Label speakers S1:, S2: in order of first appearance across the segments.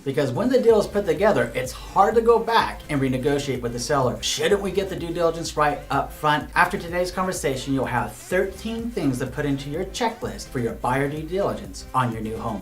S1: because when the deal is put together, it's hard to go back and renegotiate with the seller. Shouldn't we get the due diligence right up front? After today's conversation, you'll have 13 things to put into your checklist for your buyer due diligence on your new home.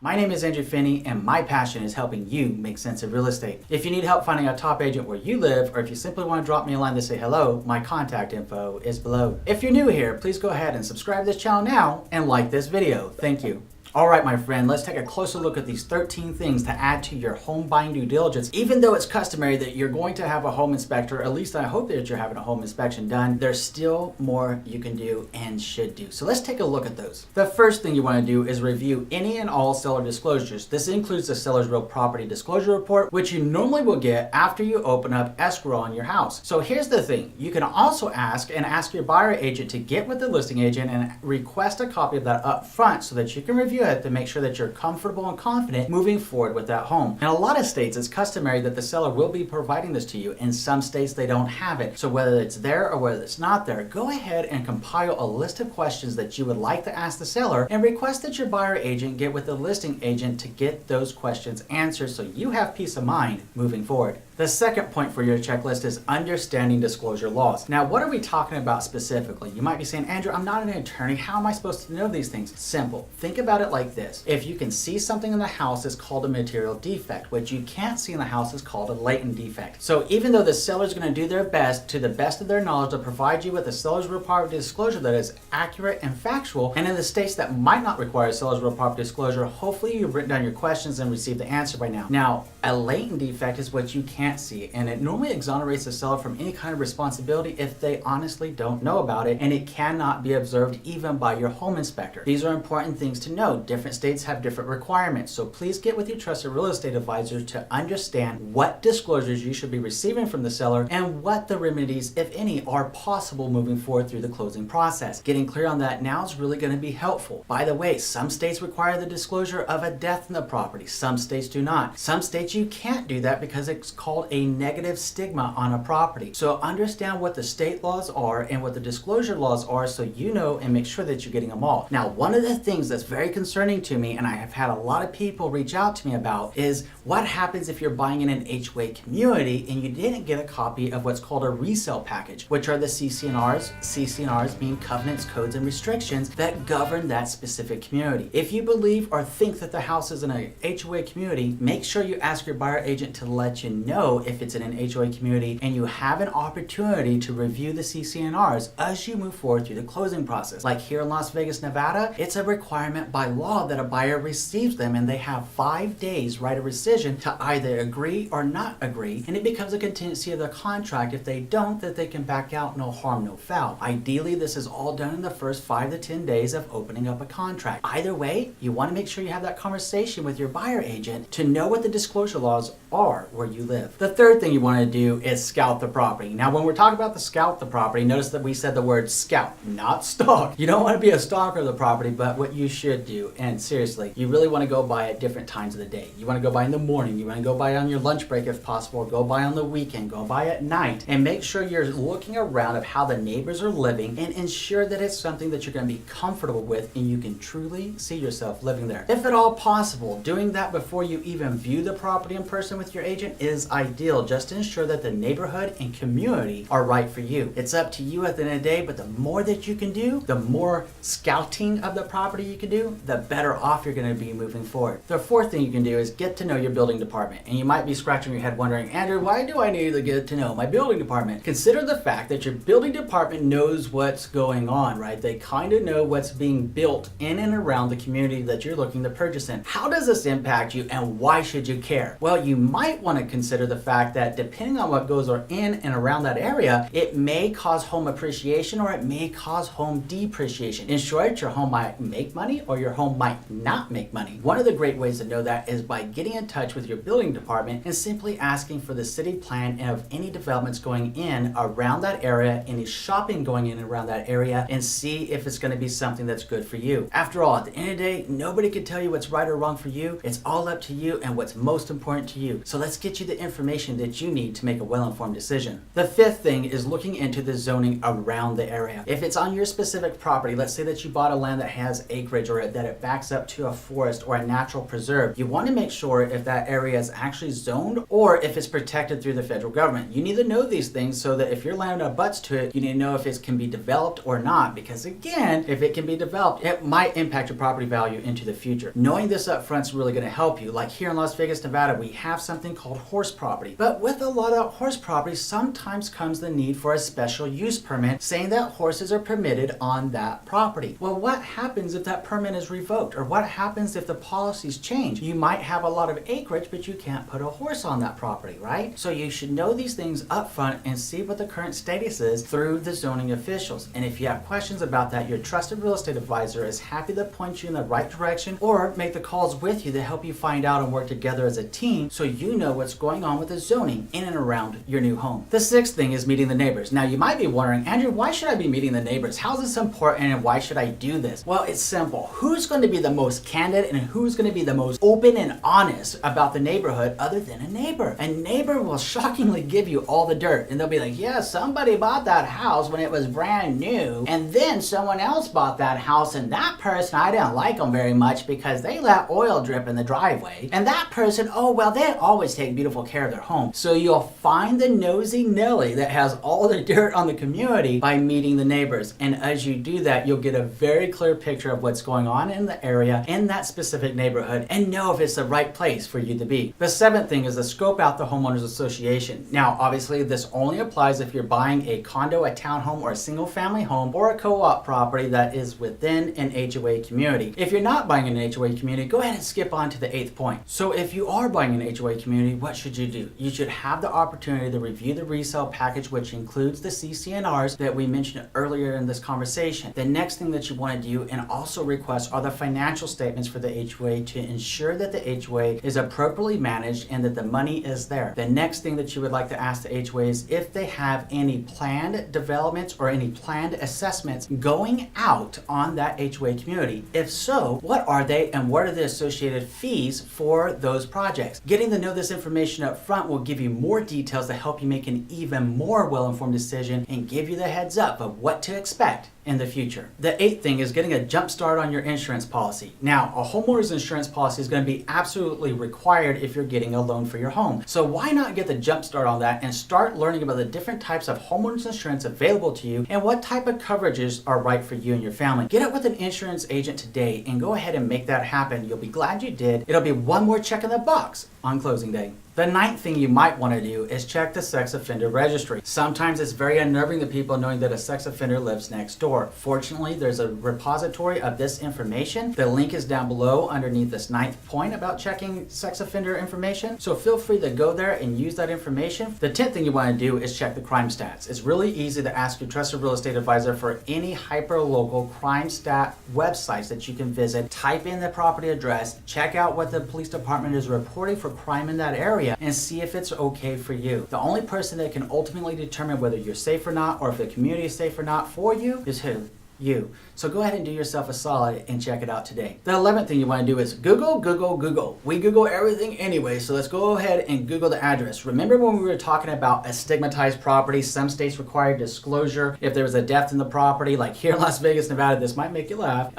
S1: My name is Andrew Finney, and my passion is helping you make sense of real estate. If you need help finding a top agent where you live, or if you simply want to drop me a line to say hello, my contact info is below. If you're new here, please go ahead and subscribe to this channel now and like this video. Thank you. All right, my friend, let's take a closer look at these 13 things to add to your home buying due diligence. Even though it's customary that you're going to have a home inspector, at least I hope that you're having a home inspection done, there's still more you can do and should do. So let's take a look at those. The first thing you want to do is review any and all seller disclosures. This includes the seller's real property disclosure report, which you normally will get after you open up escrow on your house. So here's the thing. You can also ask your buyer agent to get with the listing agent and request a copy of that up front so that you can review it to make sure that you're comfortable and confident moving forward with that home. In a lot of states, it's customary that the seller will be providing this to you. In some states, they don't have it. So whether it's there or whether it's not there, go ahead and compile a list of questions that you would like to ask the seller and request that your buyer agent get with the listing agent to get those questions answered so you have peace of mind moving forward. The second point for your checklist is understanding disclosure laws. Now, what are we talking about specifically? You might be saying, Andrew, I'm not an attorney. How am I supposed to know these things? Simple. Think about it like this. If you can see something in the house, it's called a material defect. What you can't see in the house is called a latent defect. So even though the seller is going to do their best, to the best of their knowledge, to provide you with a seller's real property disclosure that is accurate and factual, and in the states that might not require a seller's real property disclosure, hopefully you've written down your questions and received the answer by now. Now, a latent defect is what you can't see, and it normally exonerates the seller from any kind of responsibility if they honestly don't know about it, and it cannot be observed even by your home inspector. These are important things to know. Different states have different requirements, so please get with your trusted real estate advisor to understand what disclosures you should be receiving from the seller and what the remedies, if any, are possible moving forward through the closing process. Getting clear on that now is really going to be helpful. By the way, some states require the disclosure of a death in the property. Some states do not. Some states you can't do that because it's called a negative stigma on a property. So understand what the state laws are and what the disclosure laws are so you know and make sure that you're getting them all. Now, one of the things that's very concerning to me, and I have had a lot of people reach out to me about, is what happens if you're buying in an HOA community and you didn't get a copy of what's called a resale package, which are the CC&Rs. CC&Rs being covenants, codes, and restrictions that govern that specific community. If you believe or think that the house is in a HOA community, make sure you ask your buyer agent to let you know if it's in an HOA community and you have an opportunity to review the CC&Rs as you move forward through the closing process. Like here in Las Vegas, Nevada, it's a requirement by law that a buyer receives them, and they have 5 days right of rescission to either agree or not agree, and it becomes a contingency of the contract. If they don't, that they can back out, no harm, no foul. Ideally, this is all done in the first 5 to 10 days of opening up a contract. Either way, you want to make sure you have that conversation with your buyer agent to know what the disclosure laws are where you live. The third thing you want to do is scout the property. Now, when we're talking about the scout the property, notice that we said the word scout, not stalk. You don't want to be a stalker of the property, but what you should do, and seriously, you really want to go by at different times of the day. You want to go by in the morning, you want to go by on your lunch break if possible, go by on the weekend, go by at night, and make sure you're looking around of how the neighbors are living and ensure that it's something that you're going to be comfortable with and you can truly see yourself living there. If at all possible, doing that before you even view the property in person with your agent is ideal, just to ensure that the neighborhood and community are right for you. It's up to you at the end of the day, but the more that you can do, the more scouting of the property you can do, the better off you're going to be moving forward. The fourth thing you can do is get to know your building department. And you might be scratching your head wondering, Andrew, why do I need to get to know my building department? Consider the fact that your building department knows what's going on, right? They kind of know what's being built in and around the community that you're looking to purchase in. How does this impact you and why should you care? Well, you might want to consider the fact that depending on what goes on in and around that area, it may cause home appreciation or it may cause home depreciation. In short, your home might make money or your home might not make money. One of the great ways to know that is by getting in touch with your building department and simply asking for the city plan of any developments going in around that area, any shopping going in around that area, and see if it's going to be something that's good for you. After all, at the end of the day, nobody can tell you what's right or wrong for you. It's all up to you and what's most important important to you. So let's get you the information that you need to make a well-informed decision. The fifth thing is looking into the zoning around the area. If it's on your specific property, let's say that you bought a land that has acreage or that it backs up to a forest or a natural preserve, you want to make sure if that area is actually zoned or if it's protected through the federal government. You need to know these things so that if your land abuts to it, you need to know if it can be developed or not, because again, if it can be developed, it might impact your property value into the future. Knowing this up front is really going to help you. Like here in Las Vegas, Nevada, we have something called horse property. But with a lot of horse property, sometimes comes the need for a special use permit saying that horses are permitted on that property. Well, what happens if that permit is revoked? Or what happens if the policies change? You might have a lot of acreage, but you can't put a horse on that property, right? So you should know these things up front and see what the current status is through the zoning officials. And if you have questions about that, your trusted real estate advisor is happy to point you in the right direction or make the calls with you to help you find out and work together as a team so you know what's going on with the zoning in and around your new home. The sixth thing is meeting the neighbors. Now you might be wondering, Andrew, why should I be meeting the neighbors? How's this important and why should I do this? Well, it's simple. Who's going to be the most candid and who's going to be the most open and honest about the neighborhood other than a neighbor? A neighbor will shockingly give you all the dirt and they'll be like, yeah, somebody bought that house when it was brand new and then someone else bought that house and that person, I didn't like them very much because they let oil drip in the driveway. And that person, oh, well, they always take beautiful care of their home. So you'll find the nosy Nelly that has all the dirt on the community by meeting the neighbors. And as you do that, you'll get a very clear picture of what's going on in the area, in that specific neighborhood, and know if it's the right place for you to be. The seventh thing is to scope out the Homeowners Association. Now, obviously, this only applies if you're buying a condo, a townhome, or a single family home, or a co-op property that is within an HOA community. If you're not buying an HOA community, go ahead and skip on to the eighth point. So if you are buying an HOA community, what should you do? You should have the opportunity to review the resale package, which includes the CC&Rs that we mentioned earlier in this conversation. The next thing that you want to do and also request are the financial statements for the HOA to ensure that the HOA is appropriately managed and that the money is there. The next thing that you would like to ask the HOA is if they have any planned developments or any planned assessments going out on that HOA community. If so, what are they and what are the associated fees for those projects? Getting to know this information up front will give you more details to help you make an even more well-informed decision and give you the heads up of what to expect in the future. The eighth thing is getting a jump start on your insurance policy. Now, a homeowner's insurance policy is going to be absolutely required if you're getting a loan for your home. So why not get the jump start on that and start learning about the different types of homeowners insurance available to you and what type of coverages are right for you and your family. Get up with an insurance agent today and go ahead and make that happen. You'll be glad you did. It'll be one more check in the box on closing day. The ninth thing you might want to do is check the sex offender registry. Sometimes it's very unnerving to people knowing that a sex offender lives next door. Fortunately, there's a repository of this information. The link is down below underneath this ninth point about checking sex offender information. So feel free to go there and use that information. The 10th thing you want to do is check the crime stats. It's really easy to ask your trusted real estate advisor for any hyperlocal crime stat websites that you can visit. Type in the property address, check out what the police department is reporting for crime in that area, and see if it's okay for you. The only person that can ultimately determine whether you're safe or not, or if the community is safe or not for you, is who? You. So go ahead and do yourself a solid and check it out today. The 11th thing you want to do is Google. We Google everything anyway, so let's go ahead and Google the address. Remember when we were talking about a stigmatized property? Some states require disclosure if there was a death in the property, like here in Las Vegas, Nevada, this might make you laugh.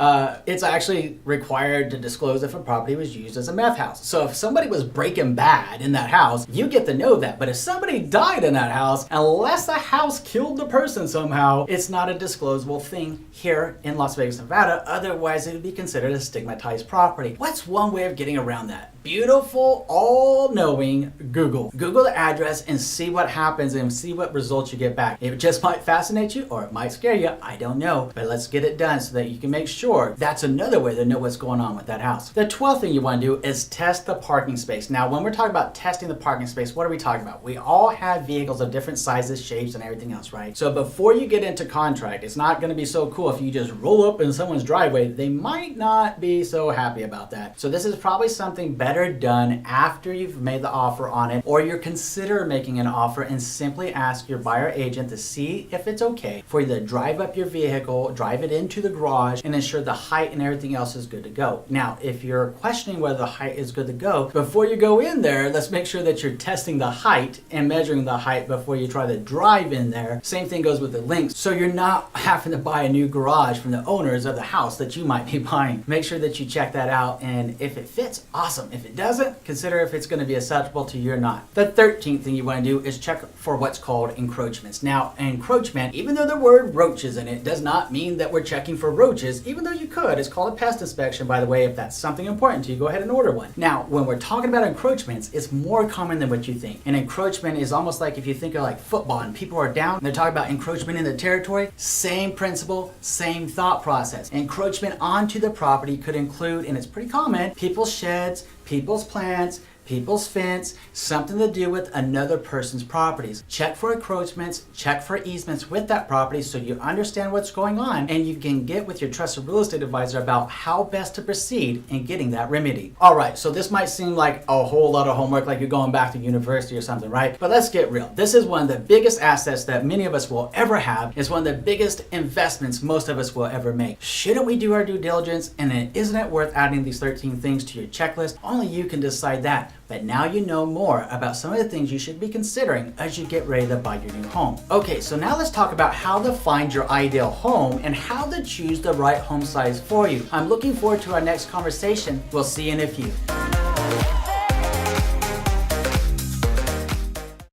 S1: It's actually required to disclose if a property was used as a meth house. So if somebody was breaking bad in that house, you get to know that. But if somebody died in that house, unless the house killed the person somehow, it's not a disclosable thing here in Las Vegas, Nevada. Otherwise, it would be considered a stigmatized property. What's one way of getting around that? Beautiful, all-knowing Google. Google the address and see what happens and see what results you get back. It just might fascinate you or it might scare you. I don't know. But let's get it done so that you can make sure. That's another way to know what's going on with that house. The 12th thing you want to do is test the parking space. Now, when we're talking about testing the parking space, what are we talking about? We all have vehicles of different sizes, shapes, and everything else, right? So before you get into contract, it's not going to be so cool if you just roll up in someone's driveway. They might not be so happy about that. So this is probably something better better done after you've made the offer on it, or you're considering making an offer, and simply ask your buyer agent to see if it's okay for you to drive up your vehicle, drive it into the garage, and ensure the height and everything else is good to go. Now, if you're questioning whether the height is good to go, before you go in there, let's make sure that you're testing the height and measuring the height before you try to drive in there. Same thing goes with the links. So you're not having to buy a new garage from the owners of the house that you might be buying. Make sure that you check that out, and if it fits, awesome. If it doesn't, consider if it's going to be acceptable to you or not. The 13th thing you want to do is check for what's called encroachments. Now, encroachment, even though the word roaches in it, does not mean that we're checking for roaches, even though you could. It's called a pest inspection, by the way. If that's something important to you, go ahead and order one. Now, when we're talking about encroachments, it's more common than what you think. An encroachment is almost like if you think of like football and people are down and they're talking about encroachment in the territory. Same principle, same thought process. Encroachment onto the property could include, and it's pretty common, people's sheds, people's plants, people's fence, something to do with another person's properties. Check for encroachments, check for easements with that property so you understand what's going on, and you can get with your trusted real estate advisor about how best to proceed in getting that remedy. All right, so this might seem like a whole lot of homework, like you're going back to university or something, right? But let's get real. This is one of the biggest assets that many of us will ever have. It's one of the biggest investments most of us will ever make. Shouldn't we do our due diligence? And then isn't it worth adding these 13 things to your checklist? Only you can decide that. But now you know more about some of the things you should be considering as you get ready to buy your new home. Okay, so now let's talk about how to find your ideal home and how to choose the right home size for you. I'm looking forward to our next conversation. We'll see you in a few.